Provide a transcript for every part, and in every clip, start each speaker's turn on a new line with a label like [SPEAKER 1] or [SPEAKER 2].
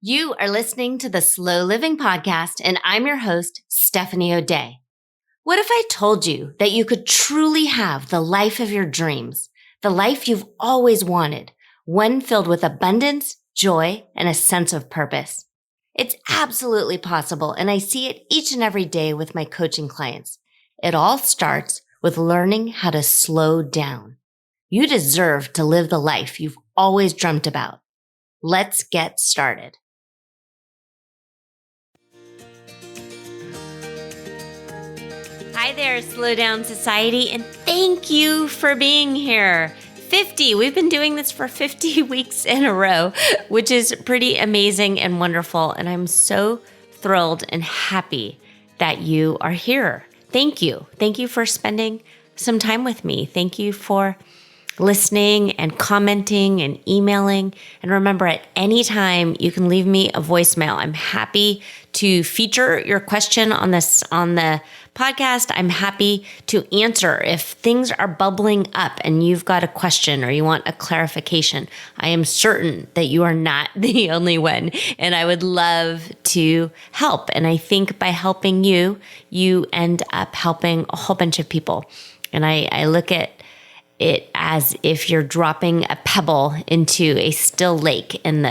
[SPEAKER 1] You are listening to the Slow Living Podcast, and I'm your host, Stephanie O'Day. What if I told you that you could truly have the life of your dreams, the life you've always wanted, one filled with abundance, joy, and a sense of purpose? It's absolutely possible, and I see it each and every day with my coaching clients. It all starts with learning how to slow down. You deserve to live the life you've always dreamt about. Let's get started. Hi there, Slow Down Society, and thank you for being here. 50. We've been doing this for 50 weeks in a row, which is pretty amazing and wonderful. And I'm so thrilled and happy that you are here. Thank you. Thank you for spending some time with me. Thank you for listening and commenting and emailing. And remember, at any time, you can leave me a voicemail. I'm happy to feature your question on the podcast. I'm happy to answer if things are bubbling up and you've got a question or you want a clarification. I am certain that you are not the only one, and I would love to help. And I think by helping you, you end up helping a whole bunch of people. And I look at it as if you're dropping a pebble into a still lake, and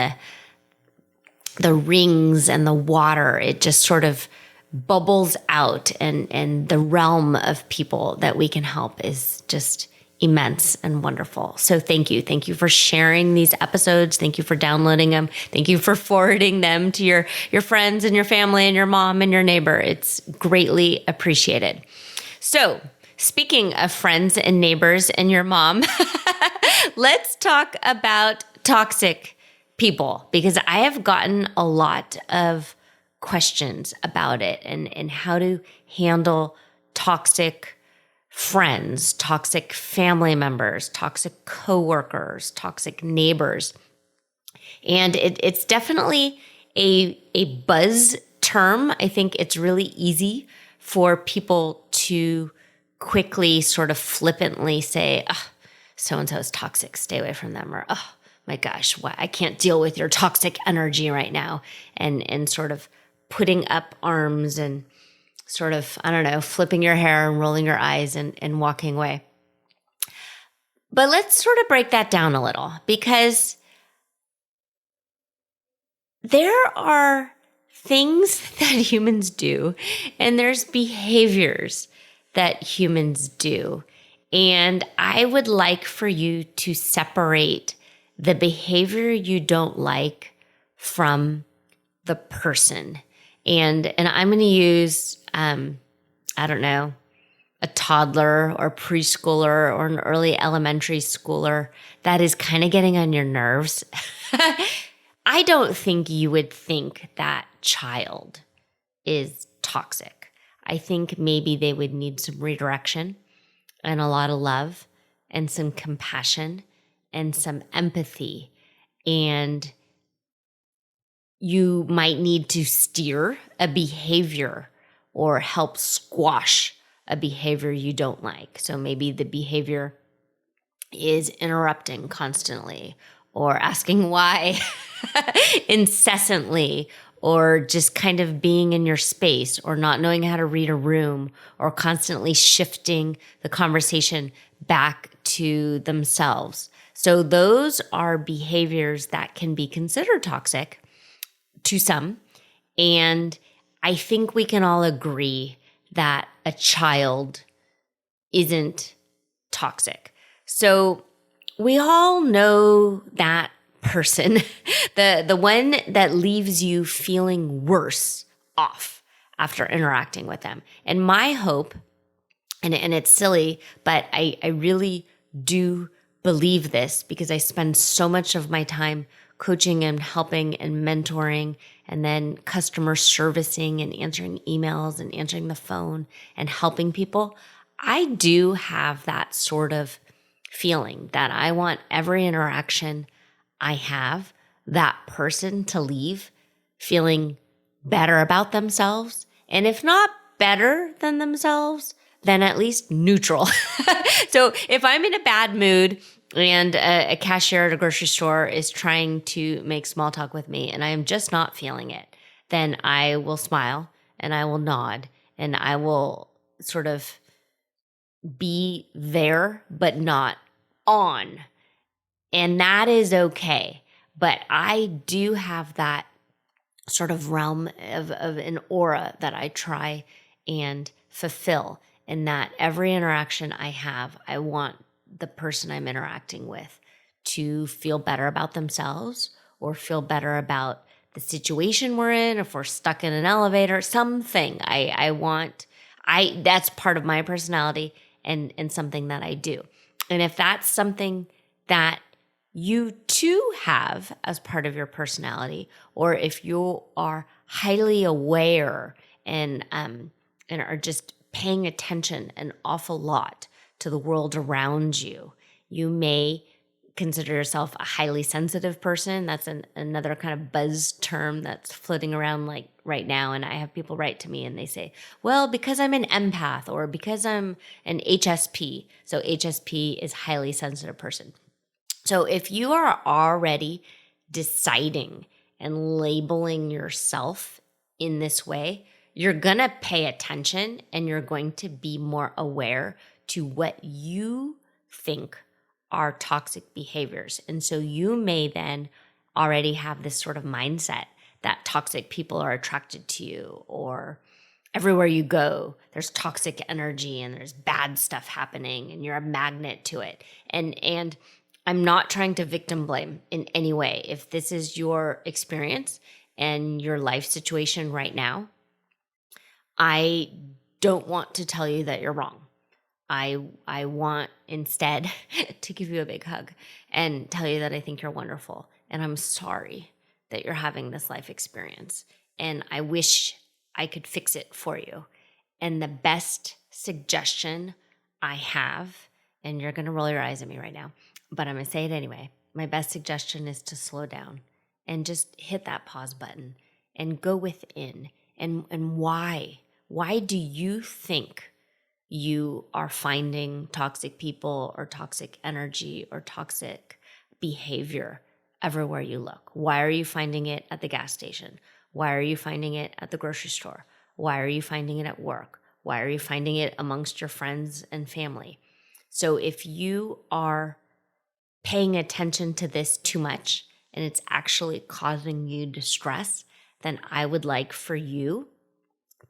[SPEAKER 1] the rings and the water, it just sort of bubbles out, and the realm of people that we can help is just immense and wonderful. So thank you. Thank you for sharing these episodes. Thank you for downloading them. Thank you for forwarding them to your friends and your family and your mom and your neighbor. It's greatly appreciated. So speaking of friends and neighbors and your mom, let's talk about toxic people, because I have gotten a lot of questions about it and how to handle toxic friends, toxic family members, toxic coworkers, toxic neighbors. And it's definitely a buzz term. I think it's really easy for people to quickly sort of flippantly say, oh, so-and-so is toxic, stay away from them, or, oh my gosh, I can't deal with your toxic energy right now, and sort of putting up arms and sort of, I don't know, flipping your hair and rolling your eyes and walking away. But let's sort of break that down a little, because there are things that humans do, and there's behaviors that humans do. And I would like for you to separate the behavior you don't like from the person. And I'm going to use, I don't know, a toddler or preschooler or an early elementary schooler that is kind of getting on your nerves. I don't think you would think that child is toxic. I think maybe they would need some redirection and a lot of love and some compassion and some empathy. And you might need to steer a behavior or help squash a behavior you don't like. So maybe the behavior is interrupting constantly, or asking why incessantly, or just kind of being in your space, or not knowing how to read a room, or constantly shifting the conversation back to themselves. So those are behaviors that can be considered toxic to some. And I think we can all agree that a child isn't toxic. So we all know that person, the one that leaves you feeling worse off after interacting with them. And my hope, and it's silly, but I really do believe this, because I spend so much of my time coaching and helping and mentoring, and then customer servicing and answering emails and answering the phone and helping people. I do have that sort of feeling that I want every interaction I have, that person to leave feeling better about themselves. And if not better than themselves, then at least neutral. So if I'm in a bad mood and a cashier at a grocery store is trying to make small talk with me and I am just not feeling it, then I will smile and I will nod and I will sort of be there, but not on. And that is okay. But I do have that sort of realm of an aura that I try and fulfill, in that every interaction I have, I want the person I'm interacting with to feel better about themselves or feel better about the situation we're in. If we're stuck in an elevator, something that's part of my personality and something that I do. And if that's something that you too have as part of your personality, or if you are highly aware and are just paying attention an awful lot to the world around you, you may consider yourself a highly sensitive person. That's another kind of buzz term that's floating around like right now. And I have people write to me and they say, well, because I'm an empath or because I'm an HSP. So HSP is highly sensitive person. So if you are already deciding and labeling yourself in this way, you're going to pay attention and you're going to be more aware to what you think are toxic behaviors. And so you may then already have this sort of mindset that toxic people are attracted to you, or everywhere you go, there's toxic energy and there's bad stuff happening and you're a magnet to it. And I'm not trying to victim blame in any way. If this is your experience and your life situation right now, I don't want to tell you that you're wrong. I want instead to give you a big hug and tell you that I think you're wonderful. And I'm sorry that you're having this life experience. And I wish I could fix it for you. And the best suggestion I have, and you're going to roll your eyes at me right now, but I'm going to say it anyway. My best suggestion is to slow down and just hit that pause button and go within. And why? Why do you think you are finding toxic people or toxic energy or toxic behavior everywhere you look? Why are you finding it at the gas station? Why are you finding it at the grocery store? Why are you finding it at work? Why are you finding it amongst your friends and family? So if you are paying attention to this too much and it's actually causing you distress, then I would like for you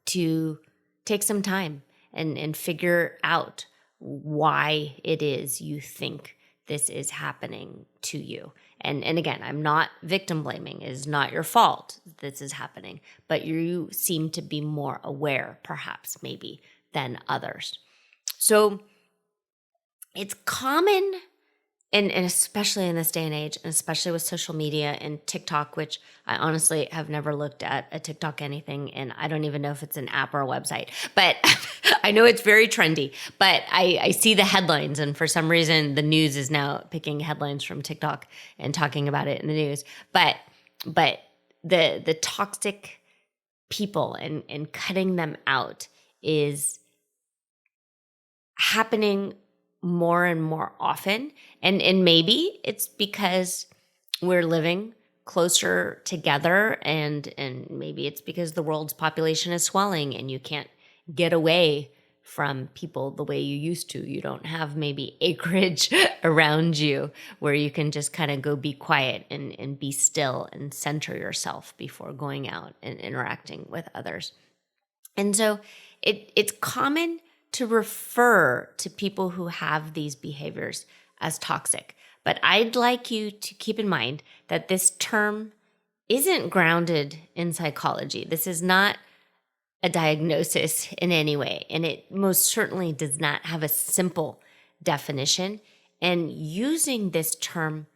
[SPEAKER 1] to take some time and figure out why it is you think this is happening to you. And again, I'm not victim blaming. It is not your fault this is happening, but you seem to be more aware, perhaps, maybe, than others. So it's common, and especially in this day and age, and especially with social media and TikTok, which I honestly have never looked at a TikTok anything, and I don't even know if it's an app or a website, but I know it's very trendy. But I see the headlines, and for some reason, the news is now picking headlines from TikTok and talking about it in the news. But the toxic people and cutting them out is happening more and more often. And maybe it's because we're living closer together and maybe it's because the world's population is swelling and you can't get away from people the way you used to. You don't have maybe acreage around you where you can just kind of go be quiet and be still and center yourself before going out and interacting with others. And so it's common to refer to people who have these behaviors as toxic. But I'd like you to keep in mind that this term isn't grounded in psychology. This is not a diagnosis in any way, and it most certainly does not have a simple definition. And using this term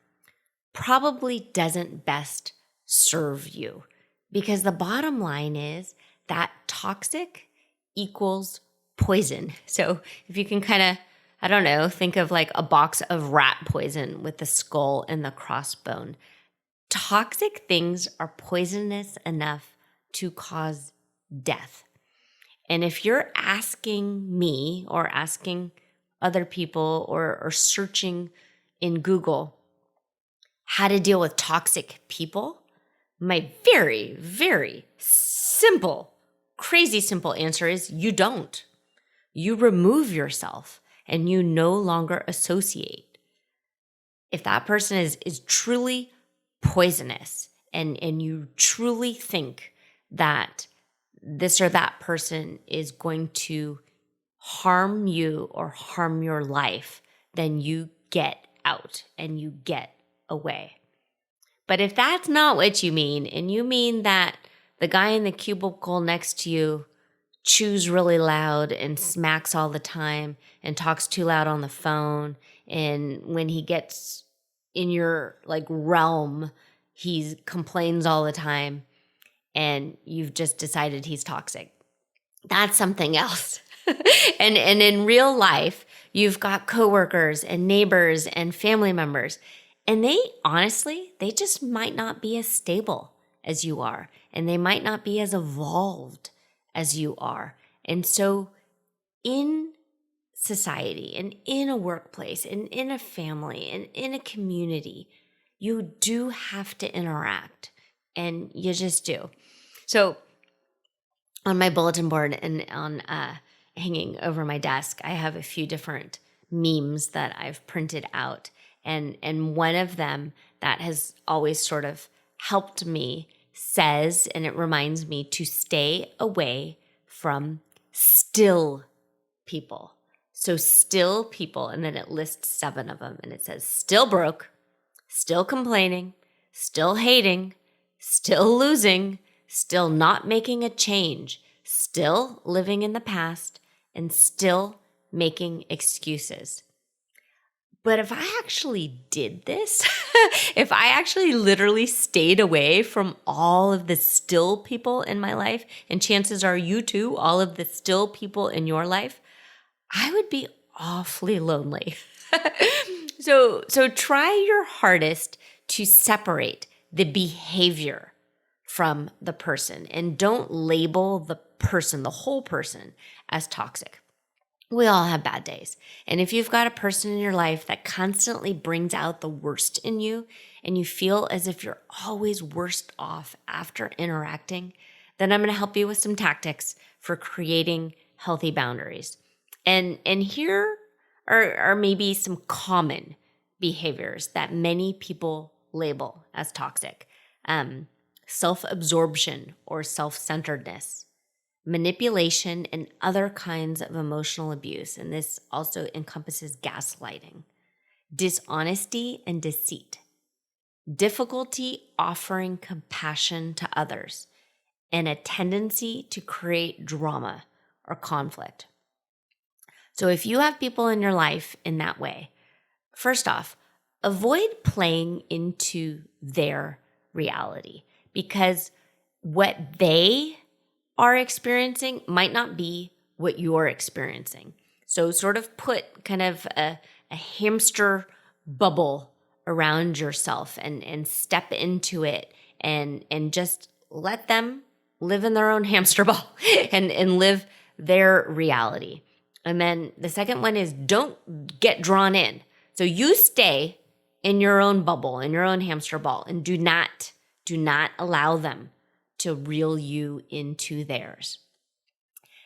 [SPEAKER 1] probably doesn't best serve you, because the bottom line is that toxic equals poison. So if you can kind of, I don't know, think of like a box of rat poison with the skull and the crossbone. Toxic things are poisonous enough to cause death. And if you're asking me or asking other people or searching in Google how to deal with toxic people, my very, very simple, crazy simple answer is you don't. You remove yourself and you no longer associate. If that person is truly poisonous and you truly think that this or that person is going to harm you or harm your life, then you get out and you get away. But if that's not what you mean, and you mean that the guy in the cubicle next to you chews really loud and smacks all the time and talks too loud on the phone, and when he gets in your realm, he complains all the time, and you've just decided he's toxic, that's something else. and in real life, you've got coworkers and neighbors and family members, and they just might not be as stable as you are, and they might not be as evolved as you are. And so in society and in a workplace and in a family and in a community, you do have to interact, and you just do. So on my bulletin board and on hanging over my desk, I have a few different memes that I've printed out. And one of them that has always sort of helped me says, and it reminds me to stay away from still people. So still people, and then it lists 7 of them, and it says still broke, still complaining, still hating, still losing, still not making a change, still living in the past, and still making excuses. But if I actually did this, if I actually literally stayed away from all of the still people in my life, and chances are you too, all of the still people in your life, I would be awfully lonely. So try your hardest to separate the behavior from the person, and don't label the person, the whole person, as toxic. We all have bad days. And if you've got a person in your life that constantly brings out the worst in you, and you feel as if you're always worst off after interacting, then I'm going to help you with some tactics for creating healthy boundaries. And here are maybe some common behaviors that many people label as toxic. Self-absorption or self-centeredness, manipulation, and other kinds of emotional abuse. And this also encompasses gaslighting, dishonesty and deceit, difficulty offering compassion to others, and a tendency to create drama or conflict. So if you have people in your life in that way, first off, avoid playing into their reality, because what they are experiencing might not be what you're experiencing. So sort of put kind of a hamster bubble around yourself and step into it and just let them live in their own hamster ball and live their reality. And then the second one is don't get drawn in. So you stay in your own bubble, in your own hamster ball, and do not allow them to reel you into theirs.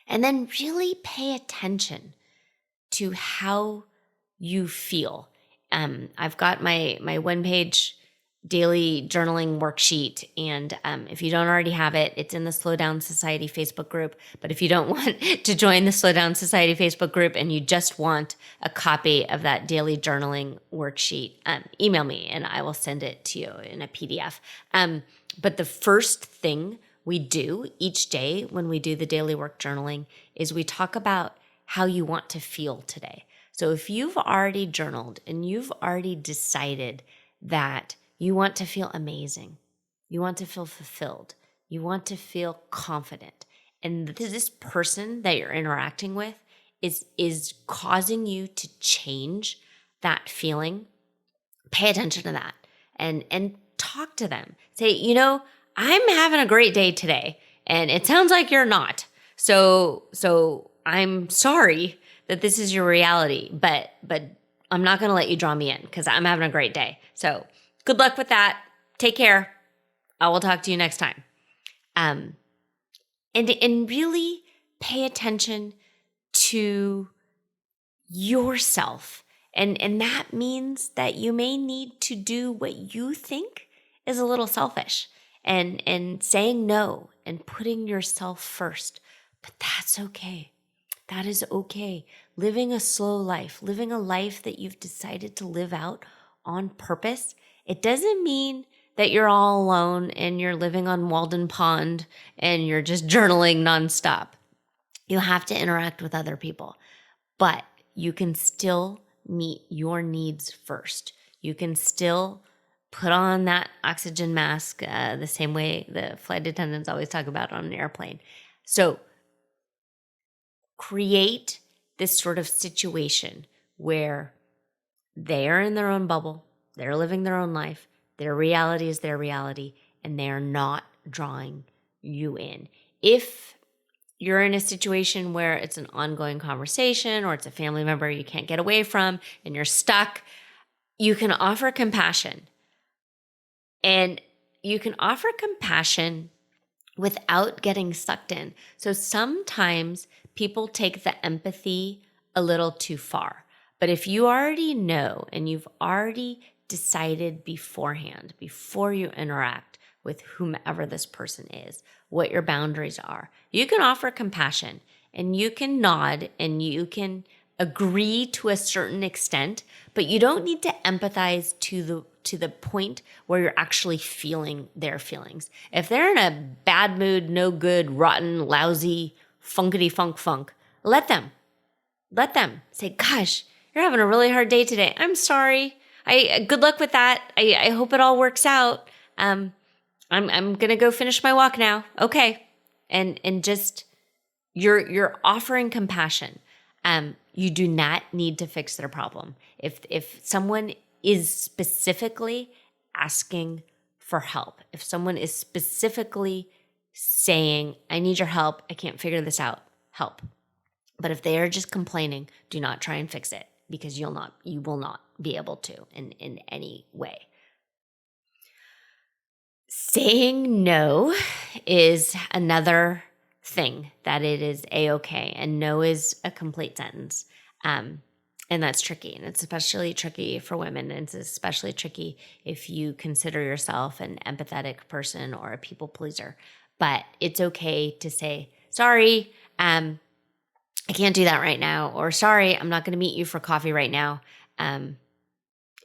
[SPEAKER 1] And then really pay attention to how you feel. I've got my one-page daily journaling worksheet, and if you don't already have it, it's in the Slow Down Society Facebook group. But if you don't want to join the Slow Down Society Facebook group and you just want a copy of that daily journaling worksheet, email me and I will send it to you in a PDF. But the first thing we do each day when we do the daily work journaling is we talk about how you want to feel today. So if you've already journaled and you've already decided that you want to feel amazing, you want to feel fulfilled, you want to feel confident, and this person that you're interacting with is causing you to change that feeling, pay attention to that and talk to them. Say, I'm having a great day today, and it sounds like you're not. So I'm sorry that this is your reality, but I'm not going to let you draw me in because I'm having a great day. So good luck with that. Take care. I will talk to you next time. And really pay attention to yourself. And that means that you may need to do what you think is a little selfish and saying no and putting yourself first. But that's okay. That is okay. Living a slow life, living a life that you've decided to live out on purpose, it doesn't mean that you're all alone and you're living on Walden Pond and you're just journaling nonstop. You have to interact with other people, but you can still meet your needs first. You can still put on that oxygen mask the same way the flight attendants always talk about on an airplane. So create this sort of situation where they are in their own bubble, they're living their own life, their reality is their reality, and they are not drawing you in. If you're in a situation where it's an ongoing conversation or it's a family member you can't get away from and you're stuck, you can offer compassion. And you can offer compassion without getting sucked in. So sometimes people take the empathy a little too far. But if you already know and you've already decided beforehand, before you interact with whomever this person is, what your boundaries are, you can offer compassion and you can nod and you can agree to a certain extent, but you don't need to empathize to the point where you're actually feeling their feelings. If they're in a bad mood, no good, rotten, lousy, funkety funk, let them say, gosh, you're having a really hard day today. I'm sorry. Good luck with that. I hope it all works out. I'm gonna go finish my walk now. Okay. And just you're offering compassion. You do not need to fix their problem. If someone is specifically asking for help, if someone is specifically saying, I need your help, I can't figure this out, help. But if they are just complaining, do not try and fix it because you will not be able to in any way. Saying no is another thing that it is a-okay, and no is a complete sentence. And that's tricky, and it's especially tricky for women, and it's especially tricky if you consider yourself an empathetic person or a people pleaser. But it's okay to say, sorry, I can't do that right now, or sorry, I'm not going to meet you for coffee right now.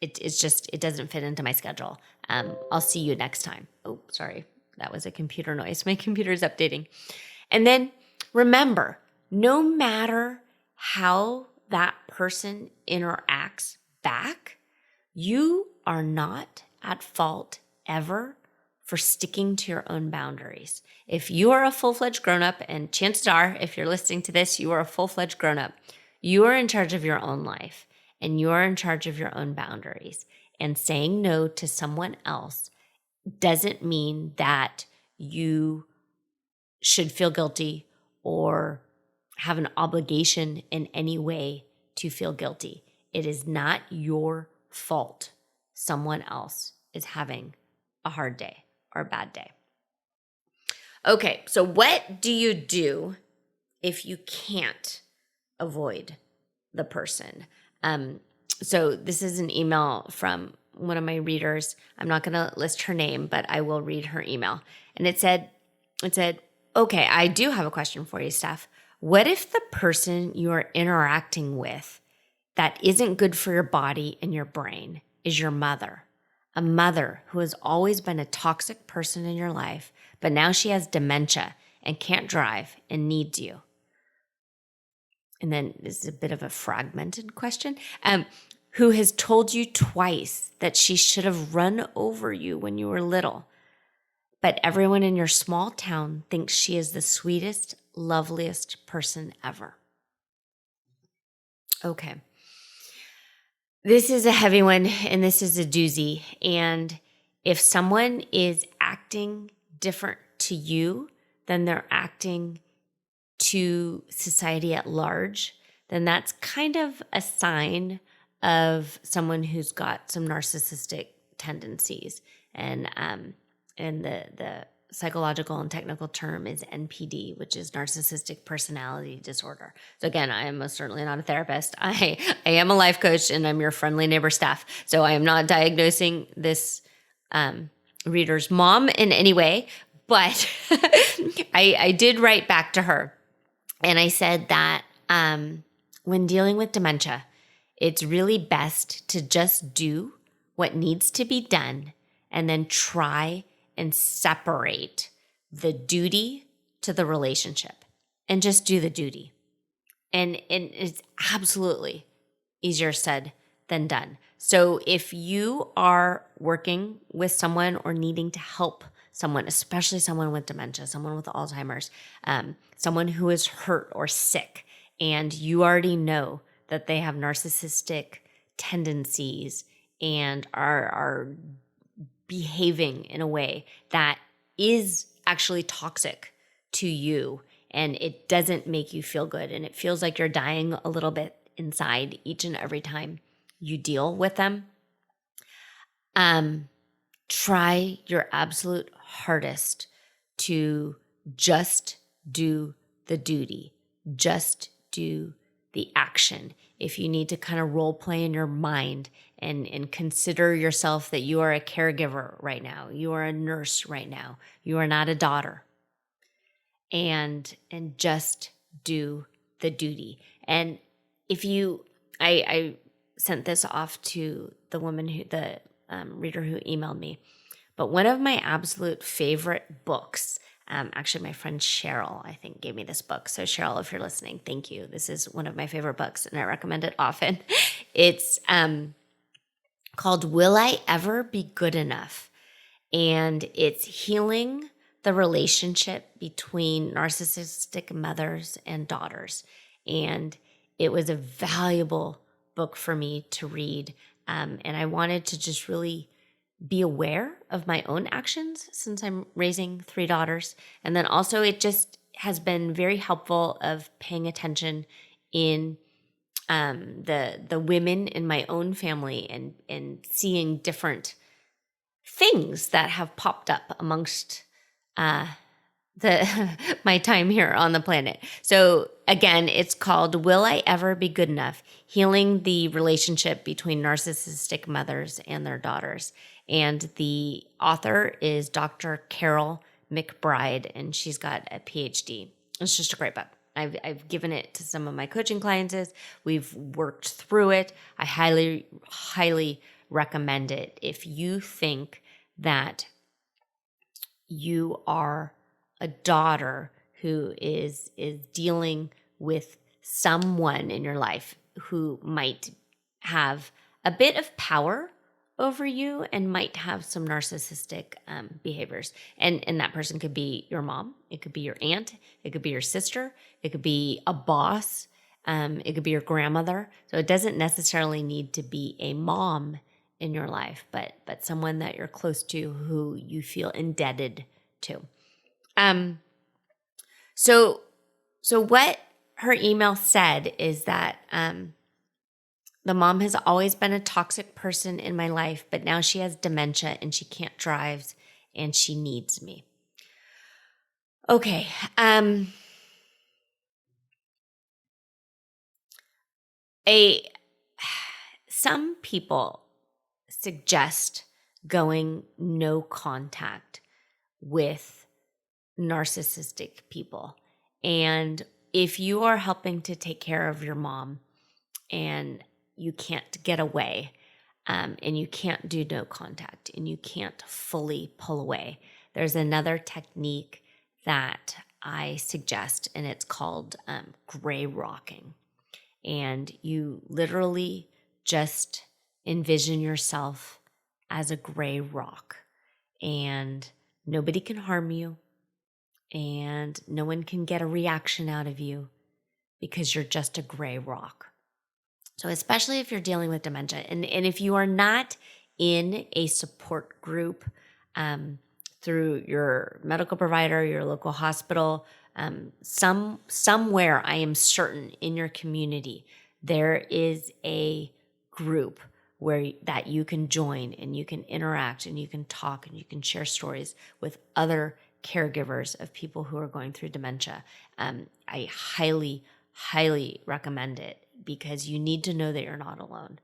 [SPEAKER 1] It doesn't fit into my schedule. I'll see you next time. Oh, sorry. That was a computer noise. My computer's updating. And then remember, no matter how that person interacts back, you are not at fault ever for sticking to your own boundaries. If you are a full-fledged grown-up, and chances are, if you're listening to this, you are a full-fledged grown-up, you are in charge of your own life and you are in charge of your own boundaries. And saying no to someone else doesn't mean that you should feel guilty or have an obligation in any way to feel guilty. It is not your fault someone else is having a hard day or a bad day. Okay, so what do you do if you can't avoid the person? So this is an email from one of my readers. I'm not going to list her name, but I will read her email. And it said, okay, I do have a question for you, Steph. What if the person you are interacting with that isn't good for your body and your brain is your mother? A mother who has always been a toxic person in your life, but now she has dementia and can't drive and needs you. And then this is a bit of a fragmented question. Who has told you twice that she should have run over you when you were little, but everyone in your small town thinks she is the sweetest, loveliest person ever. Okay. This is a heavy one, and this is a doozy. And if someone is acting different to you than they're acting to society at large, then that's kind of a sign of someone who's got some narcissistic tendencies, and the psychological and technical term is NPD, which is narcissistic personality disorder. So again, I am most certainly not a therapist. I am a life coach, and I'm your friendly neighbor staff. So I am not diagnosing this reader's mom in any way, but I did write back to her, and I said that when dealing with dementia, it's really best to just do what needs to be done and then try and separate the duty to the relationship and just do the duty. And it's absolutely easier said than done. So if you are working with someone or needing to help someone, especially someone with dementia, someone with Alzheimer's, someone who is hurt or sick, and you already know that they have narcissistic tendencies and are behaving in a way that is actually toxic to you, and it doesn't make you feel good, and it feels like you're dying a little bit inside each and every time you deal with them, try your absolute hardest to just do the duty, just do the action. If you need to kind of role play in your mind and consider yourself that you are a caregiver right now, you are a nurse right now, you are not a daughter, and just do the duty. And if you, I sent this off to the woman the reader who emailed me, but one of my absolute favorite books, actually my friend Cheryl, I think, gave me this book. So Cheryl, if you're listening, thank you. This is one of my favorite books, and I recommend it often. It's called Will I Ever Be Good Enough? And it's healing the relationship between narcissistic mothers and daughters. And it was a valuable book for me to read. And I wanted to just really be aware of my own actions since I'm raising 3 daughters. And then also it just has been very helpful of paying attention in the women in my own family and seeing different things that have popped up amongst my time here on the planet. So again, it's called Will I Ever Be Good Enough? Healing the Relationship Between Narcissistic Mothers and Their Daughters. And the author is Dr. Carol McBride, and she's got a PhD. It's just a great book. I've given it to some of my coaching clients. We've worked through it. I highly, highly recommend it. If you think that you are a daughter who is dealing with someone in your life who might have a bit of power over you and might have some narcissistic behaviors. And that person could be your mom. It could be your aunt. It could be your sister. It could be a boss. It could be your grandmother. So it doesn't necessarily need to be a mom in your life, but someone that you're close to who you feel indebted to. So what her email said is that the mom has always been a toxic person in my life, but now she has dementia and she can't drive and she needs me. Okay. Some people suggest going no contact with narcissistic people. And if you are helping to take care of your mom and you can't get away, and you can't do no contact, and you can't fully pull away, there's another technique that I suggest, and it's called gray rocking. And you literally just envision yourself as a gray rock, and nobody can harm you, and no one can get a reaction out of you because you're just a gray rock. So especially if you're dealing with dementia, and if you are not in a support group through your medical provider, your local hospital, somewhere, I am certain, in your community, there is a group that you can join and you can interact and you can talk and you can share stories with other caregivers of people who are going through dementia. I highly, highly recommend it because you need to know that you're not alone.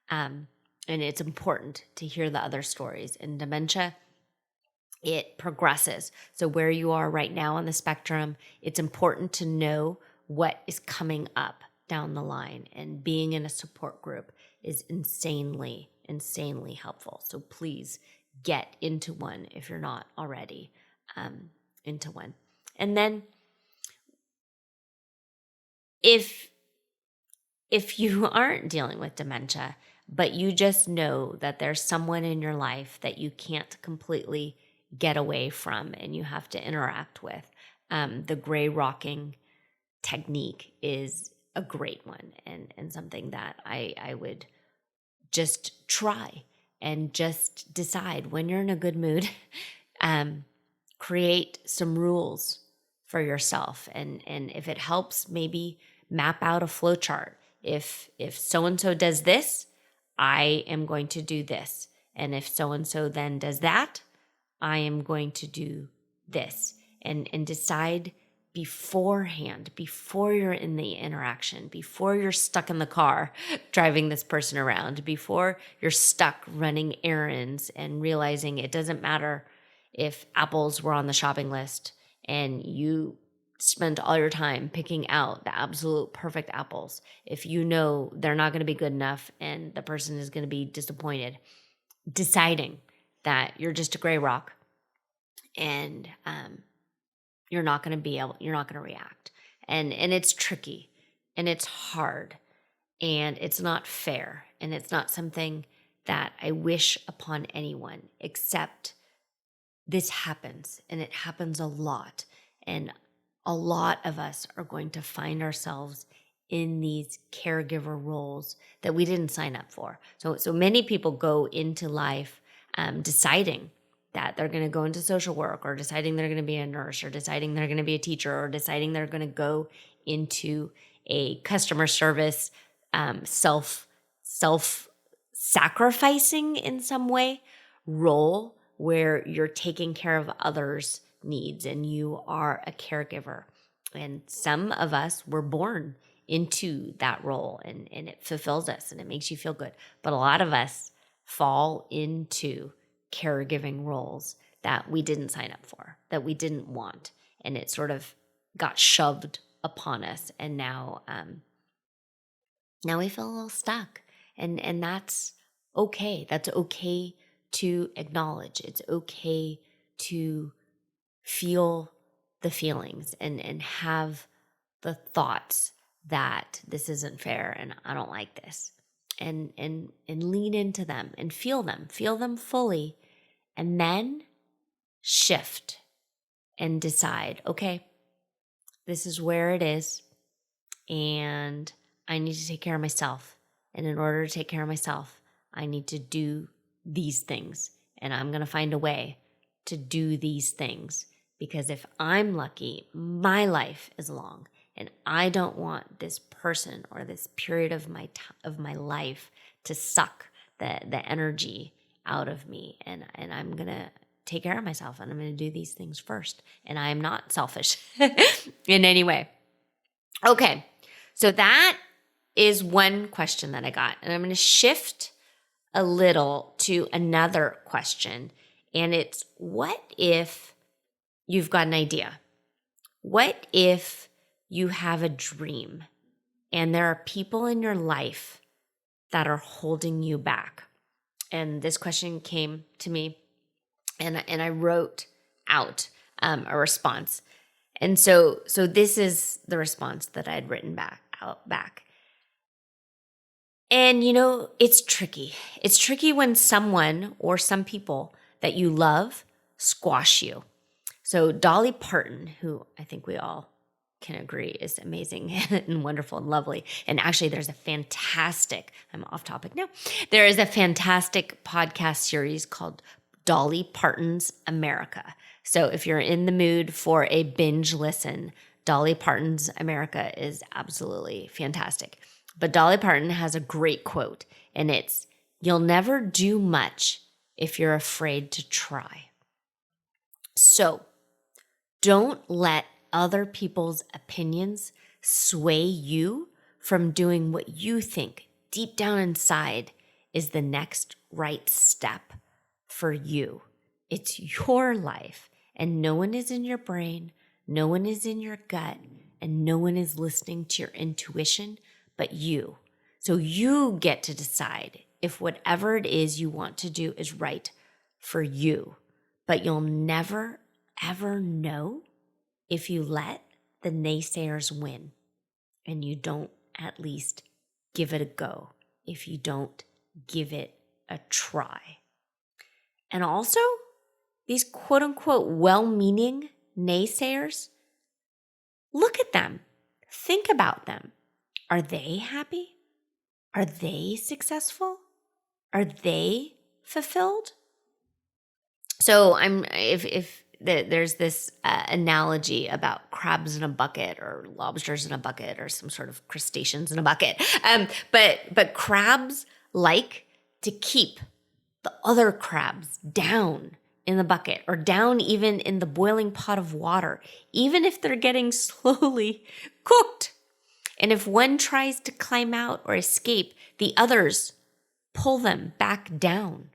[SPEAKER 1] And it's important to hear the other stories. In dementia, it progresses. So where you are right now on the spectrum, it's important to know what is coming up down the line. And being in a support group is insanely, insanely helpful. So please get into one if you're not already into one. And then if you aren't dealing with dementia, but you just know that there's someone in your life that you can't completely get away from and you have to interact with, the gray rocking technique is a great one and something that I would just try and just decide when you're in a good mood, create some rules for yourself. And if it helps, maybe map out a flow chart. If so-and-so does this, I am going to do this. And if so-and-so then does that, I am going to do this. And decide beforehand, before you're in the interaction, before you're stuck in the car driving this person around, before you're stuck running errands and realizing it doesn't matter if apples were on the shopping list and you spent all your time picking out the absolute perfect apples. If you know they're not going to be good enough and the person is going to be disappointed, deciding that you're just a gray rock and you're not going to react. And it's tricky and it's hard and it's not fair and it's not something that I wish upon anyone, except this happens and it happens a lot. And a lot of us are going to find ourselves in these caregiver roles that we didn't sign up for. So many people go into life deciding that they're going to go into social work, or deciding they're going to be a nurse, or deciding they're going to be a teacher, or deciding they're going to go into a customer service, self-sacrificing in some way role where you're taking care of others' needs and you are a caregiver. And some of us were born into that role and it fulfills us and it makes you feel good. But a lot of us fall into caregiving roles that we didn't sign up for, that we didn't want. And it sort of got shoved upon us. And now we feel a little stuck. And that's okay. That's okay to acknowledge. It's okay to feel the feelings and have the thoughts that this isn't fair and I don't like this. And lean into them and feel them fully, and then shift and decide, okay, this is where it is and I need to take care of myself. And in order to take care of myself, I need to do these things. And I'm going to find a way to do these things, because if I'm lucky, my life is long and I don't want this person or this period of my life to suck the energy out of me. And I'm going to take care of myself and I'm going to do these things first. And I am not selfish in any way. Okay. So that is one question that I got. And I'm going to shift a little to another question. And it's, what if you've got an idea? What if you have a dream and there are people in your life that are holding you back? And this question came to me and I wrote out a response. And so this is the response that I had written back. And it's tricky. It's tricky when someone or some people that you love squash you. So Dolly Parton, who I think we all can agree is amazing and wonderful and lovely. And actually there's a fantastic, I'm off topic now. There is a fantastic podcast series called Dolly Parton's America. So if you're in the mood for a binge listen, Dolly Parton's America is absolutely fantastic. But Dolly Parton has a great quote, and it's, "You'll never do much if you're afraid to try." So don't let other people's opinions sway you from doing what you think deep down inside is the next right step for you. It's your life, and no one is in your brain, no one is in your gut, and no one is listening to your intuition but you. So you get to decide if whatever it is you want to do is right for you. But you'll never, ever know if you let the naysayers win and you don't at least give it a go, if you don't give it a try. And also, these quote unquote well-meaning naysayers, look at them, think about them. Are they happy? Are they successful? Are they fulfilled? So there's this analogy about crabs in a bucket or lobsters in a bucket or some sort of crustaceans in a bucket. But crabs like to keep the other crabs down in the bucket or down even in the boiling pot of water, even if they're getting slowly cooked. And if one tries to climb out or escape, the others pull them back down.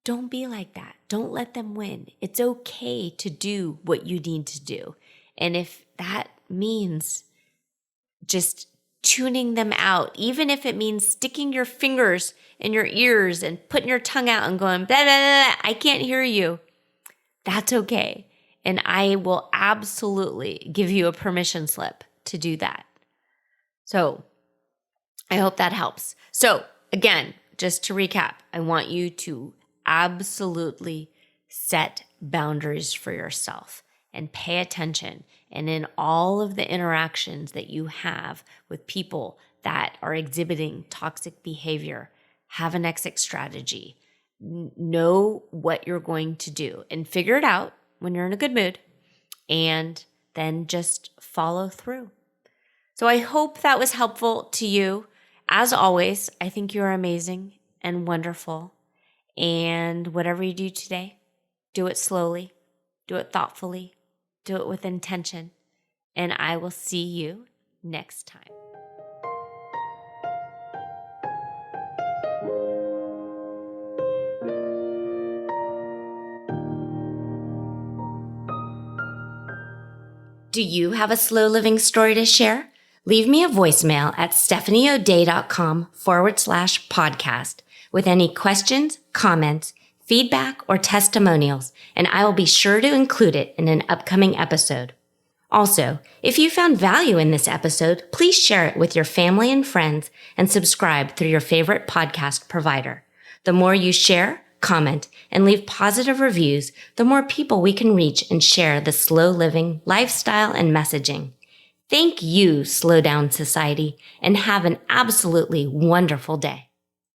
[SPEAKER 1] Don't be like that. Don't let them win. It's okay to do what you need to do. And if that means just tuning them out, even if it means sticking your fingers in your ears and putting your tongue out and going, blah, blah, blah, I can't hear you, that's okay. And I will absolutely give you a permission slip to do that. So I hope that helps. So again, just to recap, I want you to absolutely set boundaries for yourself and pay attention. And in all of the interactions that you have with people that are exhibiting toxic behavior, have an exit strategy. Know what you're going to do and figure it out when you're in a good mood, and then just follow through. So I hope that was helpful to you. As always, I think you're amazing and wonderful. And whatever you do today, do it slowly, do it thoughtfully, do it with intention. And I will see you next time. Do you have a slow living story to share? Leave me a voicemail at stephanieodea.com/podcast with any questions, comments, feedback, or testimonials, and I will be sure to include it in an upcoming episode. Also, if you found value in this episode, please share it with your family and friends and subscribe through your favorite podcast provider. The more you share, comment, and leave positive reviews, the more people we can reach and share the slow living lifestyle and messaging. Thank you, Slow Down Society, and have an absolutely wonderful day.